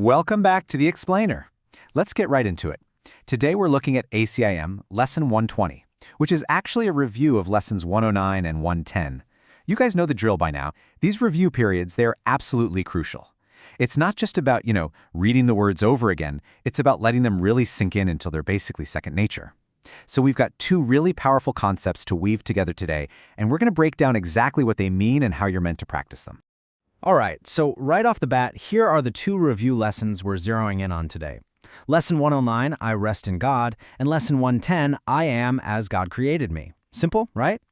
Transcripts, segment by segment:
Welcome back to the Explainer. Let's get right into it. Today we're looking at ACIM Lesson 120, which is actually a review of Lessons 109 and 110. You guys know the drill by now. These review periods, they're absolutely crucial. It's not just about, reading the words over again. It's about letting them really sink in until they're basically second nature. So we've got two really powerful concepts to weave together today, and we're going to break down exactly what they mean and how you're meant to practice them. All right, so right off the bat, here are the two review lessons we're zeroing in on today. Lesson 109, I rest in God, and Lesson 110, I am as God created me. Simple, right?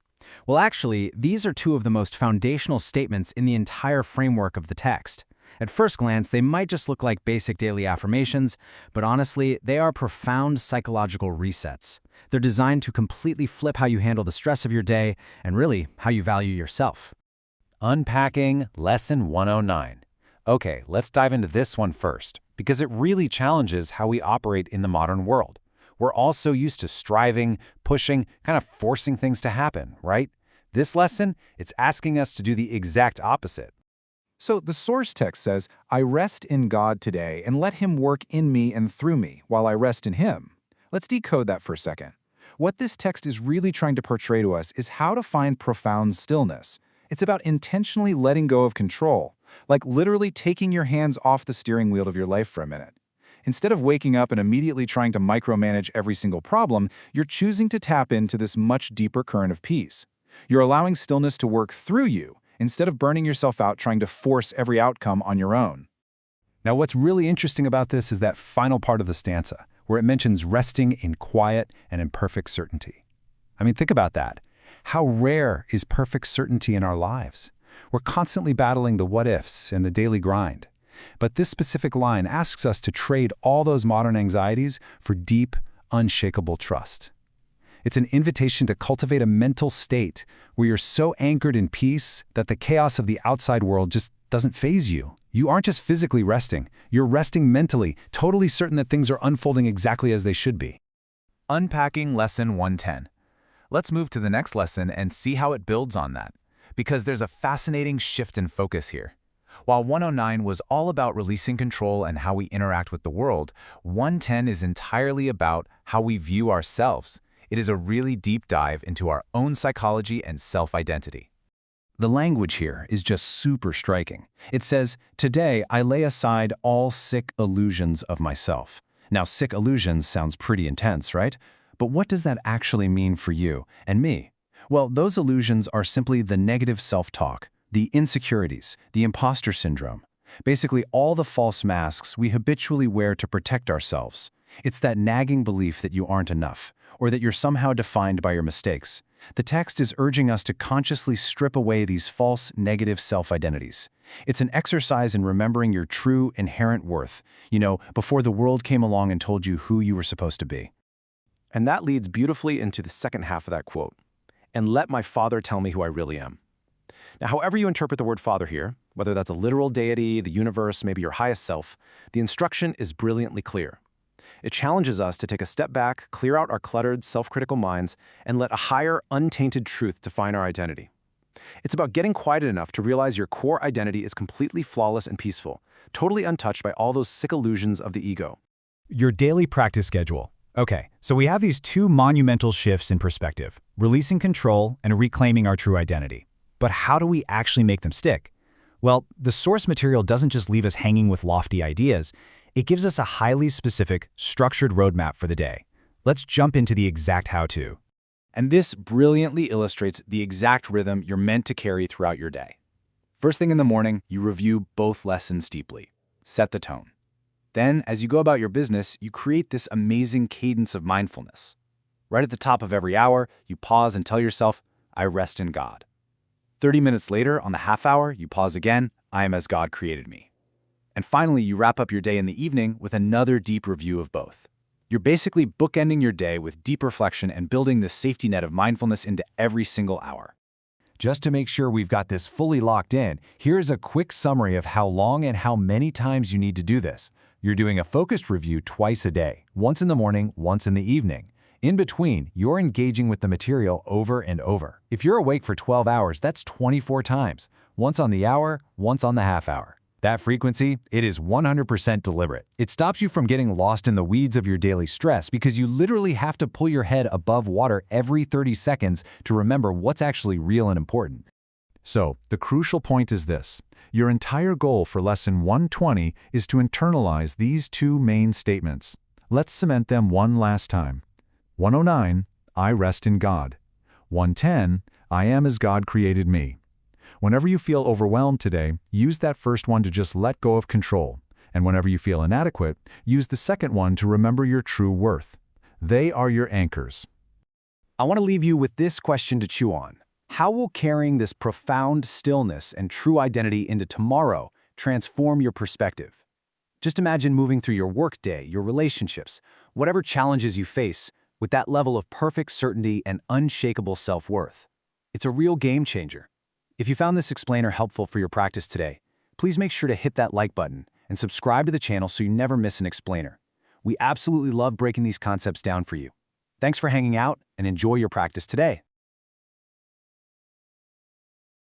Well, actually, these are two of the most foundational statements in the entire framework of the text. At first glance, they might just look like basic daily affirmations, but honestly, they are profound psychological resets. They're designed to completely flip how you handle the stress of your day and really how you value yourself. Unpacking Lesson 109. Okay, let's dive into this one first, because it really challenges how we operate in the modern world. We're all so used to striving, pushing, kind of forcing things to happen, right? This lesson, it's asking us to do the exact opposite. So the source text says, I rest in God today and let Him work in me and through me while I rest in Him. Let's decode that for a second. What this text is really trying to portray to us is how to find profound stillness. It's about intentionally letting go of control, like literally taking your hands off the steering wheel of your life for a minute. Instead of waking up and immediately trying to micromanage every single problem, you're choosing to tap into this much deeper current of peace. You're allowing stillness to work through you, instead of burning yourself out trying to force every outcome on your own. Now, what's really interesting about this is that final part of the stanza, where it mentions resting in quiet and in perfect certainty. I mean, think about that. How rare is perfect certainty in our lives? We're constantly battling the what-ifs and the daily grind. But this specific line asks us to trade all those modern anxieties for deep, unshakable trust. It's an invitation to cultivate a mental state where you're so anchored in peace that the chaos of the outside world just doesn't faze you. You aren't just physically resting, you're resting mentally, totally certain that things are unfolding exactly as they should be. Unpacking Lesson 110. Let's move to the next lesson and see how it builds on that, because there's a fascinating shift in focus here. While 109 was all about releasing control and how we interact with the world, 110 is entirely about how we view ourselves. It is a really deep dive into our own psychology and self-identity. The language here is just super striking. It says, today I lay aside all sick illusions of myself. Now, sick illusions sounds pretty intense, right? But what does that actually mean for you and me? Well, those illusions are simply the negative self-talk, the insecurities, the imposter syndrome. Basically, all the false masks we habitually wear to protect ourselves. It's that nagging belief that you aren't enough, or that you're somehow defined by your mistakes. The text is urging us to consciously strip away these false, negative self-identities. It's an exercise in remembering your true, inherent worth, before the world came along and told you who you were supposed to be. And that leads beautifully into the second half of that quote. And let my Father tell me who I really am. Now, however you interpret the word Father here, whether that's a literal deity, the universe, maybe your highest self, the instruction is brilliantly clear. It challenges us to take a step back, clear out our cluttered, self-critical minds, and let a higher, untainted truth define our identity. It's about getting quieted enough to realize your core identity is completely flawless and peaceful, totally untouched by all those sick illusions of the ego. Your daily practice schedule. Okay, so we have these two monumental shifts in perspective, releasing control and reclaiming our true identity. But how do we actually make them stick? Well, the source material doesn't just leave us hanging with lofty ideas. It gives us a highly specific, structured roadmap for the day. Let's jump into the exact how-to. And this brilliantly illustrates the exact rhythm you're meant to carry throughout your day. First thing in the morning, you review both lessons deeply. Set the tone. Then, as you go about your business, you create this amazing cadence of mindfulness. Right at the top of every hour, you pause and tell yourself, I rest in God. 30 minutes later, on the half hour, you pause again, I am as God created me. And finally, you wrap up your day in the evening with another deep review of both. You're basically bookending your day with deep reflection and building this safety net of mindfulness into every single hour. Just to make sure we've got this fully locked in, here's a quick summary of how long and how many times you need to do this. You're doing a focused review twice a day, once in the morning, once in the evening. In between, you're engaging with the material over and over. If you're awake for 12 hours, that's 24 times. Once on the hour, once on the half hour. That frequency, it is 100% deliberate. It stops you from getting lost in the weeds of your daily stress because you literally have to pull your head above water every 30 seconds to remember what's actually real and important. So, the crucial point is this. Your entire goal for Lesson 120 is to internalize these two main statements. Let's cement them one last time. 109, I rest in God. 110, I am as God created me. Whenever you feel overwhelmed today, use that first one to just let go of control. And whenever you feel inadequate, use the second one to remember your true worth. They are your anchors. I want to leave you with this question to chew on. How will carrying this profound stillness and true identity into tomorrow transform your perspective? Just imagine moving through your workday, your relationships, whatever challenges you face, with that level of perfect certainty and unshakable self-worth. It's a real game changer. If you found this explainer helpful for your practice today, please make sure to hit that like button and subscribe to the channel so you never miss an explainer. We absolutely love breaking these concepts down for you. Thanks for hanging out and enjoy your practice today.